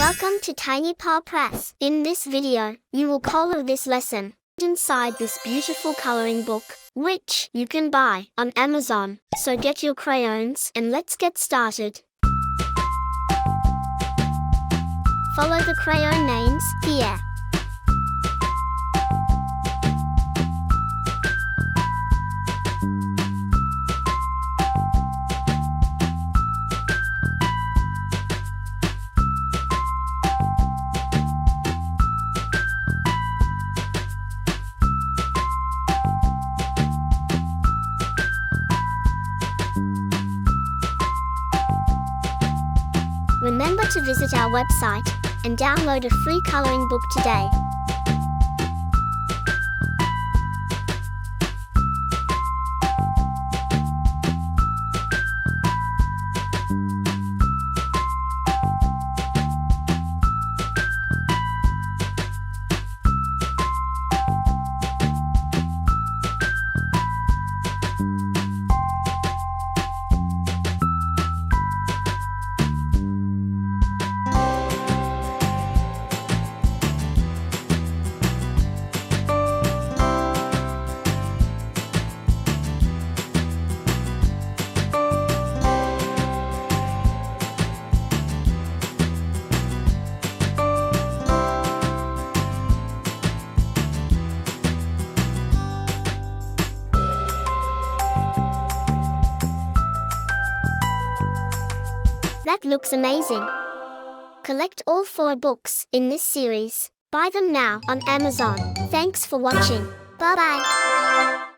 Welcome to Tiny Paw Press. In this video, you will color this lesson inside this beautiful coloring book, which you can buy on Amazon. So get your crayons and let's get started. Follow the crayon names here. Remember to visit our website and download a free coloring book today. That looks amazing. Collect all 4 books in this series. Buy them now on Amazon. Thanks for watching. Bye-bye.